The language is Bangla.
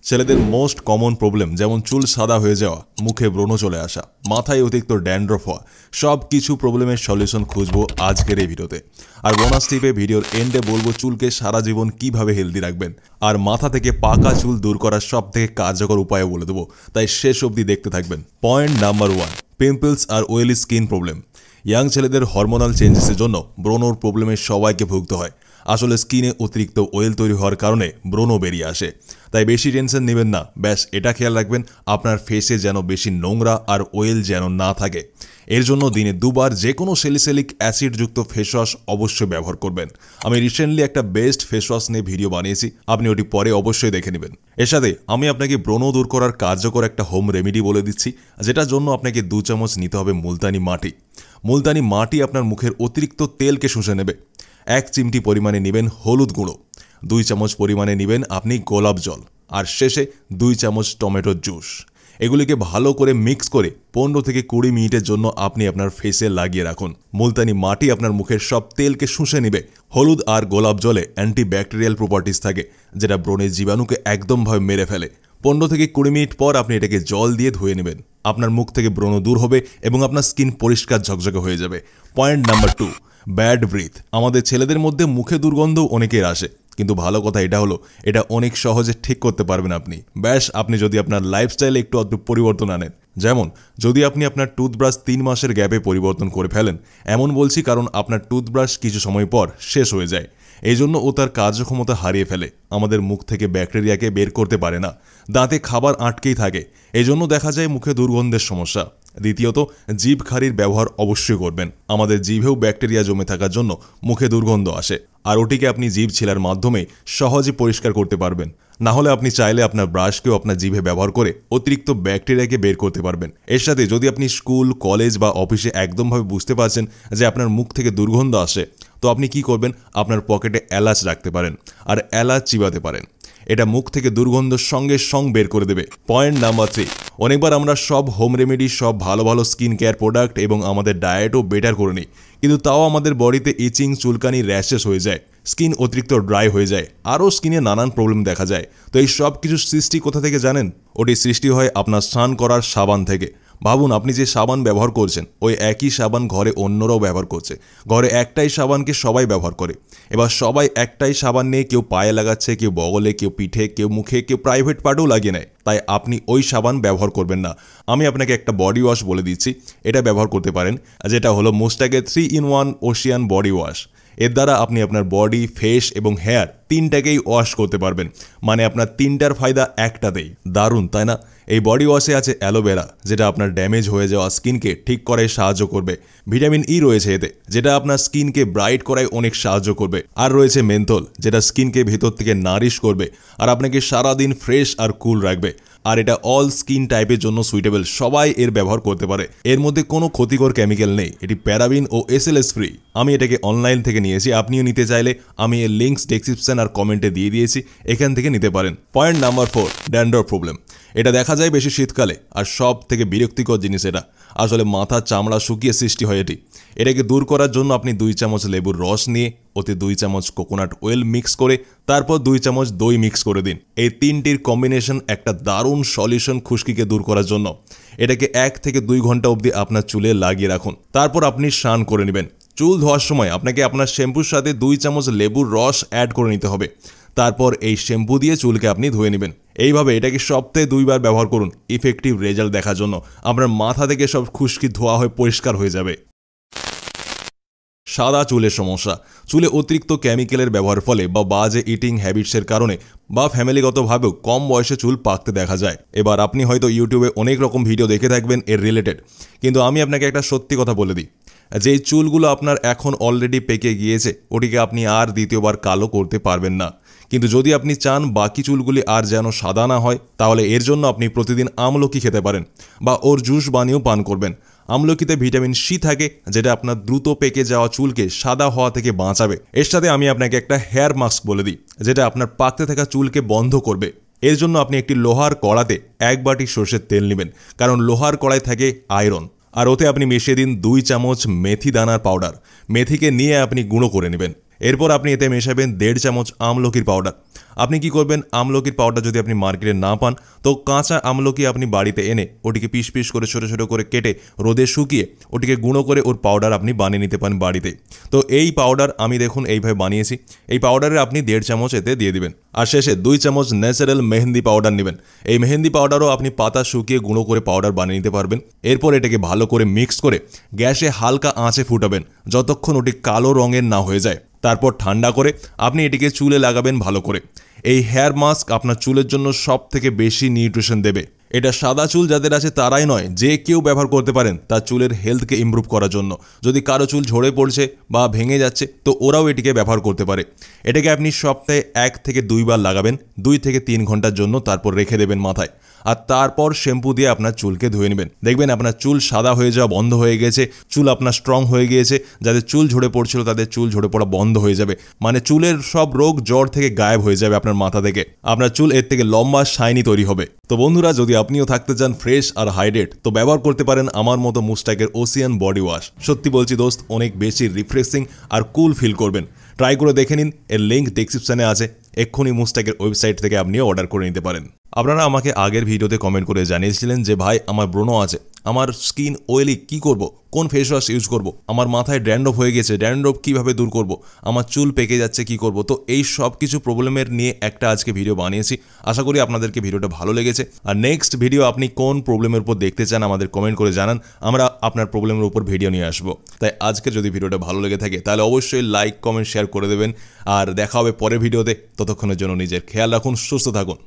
ছেলেদের মোস্ট কমন প্রবলেম যেমন চুল সাদা হয়ে যাওয়া, মুখে ব্রণ চলে আসা, মাথায় অতিরিক্ত ড্যান্ড্রফ হওয়া, সব কিছু প্রবলেমের সলিউশন খুঁজবো আজকের এই ভিডিওতে। আর বোনাস টিপে ভিডিওর এন্ডে বলবো চুলকে সারা জীবন কিভাবে হেলদি রাখবেন, আর মাথা থেকে পাকা চুল দূর করার সব থেকে কার্যকর উপায়ও বলে দেবো, তাই শেষ অবধি দেখতে থাকবেন। পয়েন্ট নাম্বার 1, পিম্পলস আর ওয়েলি স্কিন প্রবলেম। ইয়াং ছেলেদের হরমোনাল চেঞ্জেসের জন্য ব্রণর প্রবলেমে সবাইকে ভুগতে হয়। আসলে স্কিনে অতিরিক্ত অয়েল তৈরি হওয়ার কারণে ব্রণ বেরিয়ে আসে, তাই বেশি টেনশন নেবেন না। ব্যাস এটা খেয়াল রাখবেন আপনার ফেসে যেন বেশি নোংরা আর অয়েল যেন না থাকে। এর জন্য দিনে 2 বার যে কোনো স্যালিসিলিক অ্যাসিডযুক্ত ফেস ওয়াশ অবশ্যই ব্যবহার করবেন। আমি রিসেন্টলি একটা বেস্ট ফেস ওয়াশ নিয়ে ভিডিও বানিয়েছি, আপনি ওটি পরে অবশ্যই দেখে নেবেন। এর সাথে আমি আপনাকে ব্রণ দূর করার কার্যকর একটা হোম রেমেডি বলে দিচ্ছি, যেটার জন্য আপনাকে 2 চামচ নিতে হবে মুলতানি মাটি। মুলতানি মাটি আপনার মুখের অতিরিক্ত তেলকে শুষে নেবে। 1 চিমটি পরিমাণে নেবেন হলুদ গুঁড়ো, 2 চামচ পরিমাণে নেবেন আপনি গোলাপ জল, আর শেষে 2 চামচ টমেটো জুস। এগুলিকে ভালো করে মিক্স করে 15 থেকে 20 মিনিটের জন্য আপনি আপনার ফেসে লাগিয়ে রাখুন। মুলতানি মাটি আপনার মুখের সব তেলকে শুষে নেবে। হলুদ আর গোলাপ জলে অ্যান্টিব্যাকটেরিয়াল প্রপার্টিস থাকে, যেটা ব্রণের জীবাণুকে একদমভাবে মেরে ফেলে। 15 থেকে 20 মিনিট পর আপনি এটাকে জল দিয়ে ধুয়ে নেবেন। আপনার মুখ থেকে ব্রণ দূর হবে এবং আপনার স্কিন পরিষ্কার ঝকঝকে হয়ে যাবে। Point number 2, bad breath. আমাদের ছেলেদের মধ্যে মুখে দুর্গন্ধ অনেকের আসে, কিন্তু ভালো কথা এটা হলো এটা অনেক সহজে ঠিক করতে পারবেন আপনি। ব্যাস আপনি যদি আপনার লাইফস্টাইলে একটু পরিবর্তন আনেন। যেমন যদি আপনি আপনার টুথব্রাশ 3 মাসের গ্যাপে পরিবর্তন করে ফেলেন, এমন বলছি কারণ আপনার টুথব্রাশ কিছু সময় পর শেষ হয়ে যায়, এই জন্য ও তার কার্যক্ষমতা হারিয়ে ফেলে। আমাদের মুখ থেকে ব্যাকটেরিয়াকে বের করতে পারে না, দাঁতে খাবার আটকেই থাকে, এই জন্য দেখা যায় মুখে দুর্গন্ধের সমস্যা। দ্বিতীয়ত, জিভ খাড়ির ব্যবহার অবশ্যই করবেন। আমাদের জিভেও ব্যাকটেরিয়া জমে থাকার জন্য মুখে দুর্গন্ধ আসে, আর ওটিকে আপনি জিভ ছিলার মাধ্যমে সহজে পরিষ্কার করতে পারবেন। না হলে আপনি চাইলে আপনার ব্রাশকেও আপনার জিভে ব্যবহার করে অতিরিক্ত ব্যাকটেরিয়াকে বের করতে পারবেন। এর সাথে যদি আপনি স্কুল, কলেজ বা অফিসে একদমভাবে বুঝতে পারছেন যে আপনার মুখ থেকে দুর্গন্ধ আসে, তো আপনি কি করবেন, আপনার পকেটে এলাচ রাখতে পারেন আর এলাচ চিবাতে পারেন। এটা মুখ থেকে দুর্গন্ধ সঙ্গে বের করে দেবে। পয়েন্ট নাম্বার 3, অনেকবার আমরা সব হোম রেমেডি, সব ভালো ভালো স্কিন কেয়ার প্রোডাক্ট এবং আমাদের ডায়েটও বেটার করে নিই, কিন্তু তাও আমাদের বডিতে ইচিং, চুলকানি, র্যাশেস হয়ে যায়, স্কিন অতিরিক্ত ড্রাই হয়ে যায়, আরও স্কিনে নানান প্রবলেম দেখা যায়। তো এই সব কিছু সৃষ্টি কোথা থেকে জানেন? ওটি সৃষ্টি হয় আপনার স্নান করার সাবান থেকে। ভাবুন, আপনি যে সাবান ব্যবহার করছেন, ওই একই সাবান ঘরে অন্যরাও ব্যবহার করছে। ঘরে একটাই সাবানকে সবাই ব্যবহার করে। এবার সবাই একটাই সাবান নিয়ে কেউ পায়ে লাগাচ্ছে, কেউ বগলে, কেউ পিঠে, কেউ মুখে, কেউ প্রাইভেট পার্টেও লাগিয়ে নেয়। তাই আপনি ওই সাবান ব্যবহার করবেন না। আমি আপনাকে একটা বডি ওয়াশ বলে দিচ্ছি, এটা ব্যবহার করতে পারেন, যেটা হলো মুস্টাকের 3-in-1 ওশিয়ান বডি ওয়াশ। এর দ্বারা আপনি আপনার বডি, ফেস এবং হেয়ার 3টাকেই ওয়াশ করতে পারবেন। মানে আপনার 3টার ফায়দা একটাতেই। দারুণ, তাই না? এই বডি ওয়াশে আছে অ্যালোভেরা, যেটা আপনার ড্যামেজ হয়ে যাওয়া স্কিনকে ঠিক করায় সাহায্য করবে। ভিটামিন ই রয়েছে এতে, যেটা আপনার স্কিনকে ব্রাইট করায় অনেক সাহায্য করবে। আর রয়েছে মেন্থল, যেটা স্কিনকে ভেতর থেকে নারিশ করবে আর আপনাকে সারাদিন ফ্রেশ আর কুল রাখবে। আর এটা অল স্কিন টাইপের জন্য সুইটেবল, সবাই এর ব্যবহার করতে পারে। এর মধ্যে কোনো ক্ষতিকর কেমিক্যাল নেই, এটি প্যারাবিন ও SLS ফ্রি। আমি এটাকে অনলাইন থেকে নিয়েছি, আপনিও নিতে চাইলে আমি এর লিঙ্কস ডেসক্রিপশন আর কমেন্টে দিয়ে দিয়েছি, এখান থেকে নিতে পারেন। Point number 4, dandruff problem. এটা দেখা যায় বেশি শীতকালে, আর সব থেকে বিরক্তিকর জিনিস এটা। আসলে মাথার চামড়া শুকিয়ে সৃষ্টি হয় এটি। এটাকে দূর করার জন্য আপনি 2 চামচ লেবুর রস নিয়ে ওতে 2 চামচ কোকোনাট অয়েল মিক্স করে তারপর 2 চামচ দই মিক্স করে দিন। এই 3টির কম্বিনেশন একটা দারুণ সলিউশন খুশকিকে দূর করার জন্য। এটাকে 1 থেকে 2 ঘন্টা অবধি আপনার চুলে লাগিয়ে রাখুন, তারপর আপনি স্নান করে নেবেন। চুল ধোয়ার সময় আপনাকে আপনার শ্যাম্পুর সাথে 2 চামচ লেবুর রস অ্যাড করে নিতে হবে। তারপর এই শ্যাম্পু দিয়ে চুলকে আপনি ধুয়ে নেবেন। এইভাবে এটাকে সপ্তাহে 2 বার ব্যবহার করুন ইফেক্টিভ রেজাল্ট দেখার জন্য। আপনার মাথা থেকে সব খুশকি ধোয়া হয়ে পরিষ্কার হয়ে যাবে। সাদা চুলের সমস্যা। চুলে অতিরিক্ত কেমিক্যালের ব্যবহারের ফলে বা বাজে ইটিং হ্যাবিটসের কারণে বা ফ্যামিলিগতভাবেও কম বয়সে চুল পাকতে দেখা যায়। এবার আপনি হয়তো ইউটিউবে অনেক রকম ভিডিও দেখে থাকবেন এর রিলেটেড, কিন্তু আমি আপনাকে একটা সত্যি কথা বলে দিই, যে চুলগুলো আপনার এখন অলরেডি পেকে গিয়েছে, ওটিকে আপনি আর দ্বিতীয়বার কালো করতে পারবেন না। কিন্তু যদি আপনি চান বাকি চুলগুলি আর যেন সাদা না হয়, তাহলে এর জন্য আপনি প্রতিদিন আমলকি খেতে পারেন বা ওর জুস বানিয়েও পান করবেন। আমলকিতে ভিটামিন সি থাকে, যেটা আপনার দ্রুত পেকে যাওয়া চুলকে সাদা হওয়া থেকে বাঁচাবে। এর সাথে আমি আপনাকে একটা হেয়ার মাস্ক বলে দিই, যেটা আপনার পাকতে থাকা চুলকে বন্ধ করবে। এর জন্য আপনি একটি লোহার কড়াতে 1 বাটি সর্ষের তেল নেবেন, কারণ লোহার কড়ায় থাকে আয়রন। আর ওতে আপনি মিশিয়ে দিন 2 চামচ মেথি দানার পাউডার। মেথিকে নিয়ে আপনি গুঁড়ো করে নেবেন। এরপর আপনি এতে মেশাবেন 1.5 চামচ আমলকির পাউডার। আপনি কি করবেন, আমলকির পাউডার যদি আপনি মার্কেটে না পান তো কাঁচা আমলকি আপনি বাড়িতে এনে ওটিকে পিস পিস করে ছোটো ছোটো করে কেটে রোদে শুকিয়ে ওটিকে গুঁড়ো করে ওর পাউডার আপনি বানিয়ে নিতে পারেন বাড়িতে। তো এই পাউডার আমি দেখুন এইভাবে বানিয়েছি। এই পাউডারে আপনি 1.5 চামচ এতে দিয়ে দিবেন। আর শেষে 2 চামচ ন্যাচারাল মেহেন্দি পাউডার নেবেন। এই মেহেন্দি পাউডারও আপনি পাতা শুকিয়ে গুঁড়ো করে পাউডার বানিয়ে নিতে পারবেন। এরপর এটাকে ভালো করে মিক্স করে গ্যাসে হালকা আঁচে ফুটাবেন যতক্ষণ ওটি কালো রঙের না হয়ে যায়। তারপর ঠান্ডা করে আপনি এটিকে চুলে লাগাবেন ভালো করে। এই হেয়ার মাস্ক আপনার চুলের জন্য সব থেকে বেশি নিউট্রিশন দেবে। এটা সাদা চুল যাদের আছে তারাই নয়, যে কেউ ব্যবহার করতে পারেন তার চুলের হেলথকে ইমপ্রুভ করার জন্য। যদি কারো চুল ঝরে পড়ছে বা ভেঙে যাচ্ছে তো ওরাও এটিকে ব্যবহার করতে পারে। এটাকে আপনি সপ্তাহে 1 থেকে 2 বার লাগাবেন 2 থেকে 3 ঘন্টার জন্য, তারপর রেখে দেবেন মাথায়। আর তারপর শ্যাম্পু দিয়ে আপনার চুলকে ধুয়ে নেবেন। দেখবেন আপনার চুল সাদা হয়ে যাওয়া বন্ধ হয়ে গেছে, চুল আপনার স্ট্রং হয়ে গিয়েছে। যাদের চুল ঝরে পড়ছিল তাদের চুল ঝরে পড়া বন্ধ হয়ে যাবে, মানে চুলের সব রোগ জ্বর থেকে গায়েব হয়ে যাবে আপনার মাথা থেকে। আপনার চুল এর থেকে লম্বা শাইনি তৈরি হবে। তো বন্ধুরা, যদি আপনিও থাকতে চান ফ্রেশ আর হাইড্রেট তো ব্যবহার করতে পারেন আমার মতো মুস্টাকের ওসিয়ান বডি ওয়াশ। সত্যি বলছি দোস্ত, অনেক বেশি রিফ্রেশিং আর কুল ফিল করবেন। ট্রাই করে দেখে নিন, এর লিঙ্ক ডেসক্রিপশনে আছে। এক্ষুনি মুস্টাকের ওয়েবসাইট থেকে আপনিও অর্ডার করে নিতে পারেন। আপনারা আমাকে আগের ভিডিওতে কমেন্ট করে জানিয়েছিলেন যে ভাই আমার ব্রণ আছে, আমার স্কিন অয়েলি, কি করব, কোন ফেস ওয়াশ ইউজ করব, আমার মাথায় ড্যান্ড্রফ হয়ে গেছে, ড্যান্ড্রফ কিভাবে দূর করব, আমার চুল পেকে যাচ্ছে কি করব। তো এই সব কিছু প্রবলেমের নিয়ে একটা আজকে ভিডিও বানিয়েছি। আশা করি আপনাদেরকে ভিডিওটা ভালো লেগেছে। আর নেক্সট ভিডিও আপনি কোন প্রবলেমের উপর দেখতে চান আমাদের কমেন্ট করে জানান, আমরা আপনার প্রবলেমের উপর ভিডিও নিয়ে আসবো। তাই আজকে যদি ভিডিওটা ভালো লেগে থাকে তাহলে অবশ্যই লাইক কমেন্ট শেয়ার করে দেবেন। আর দেখা হবে পরের ভিডিওতে। ততক্ষণের জন্য নিজের খেয়াল রাখুন, সুস্থ থাকুন।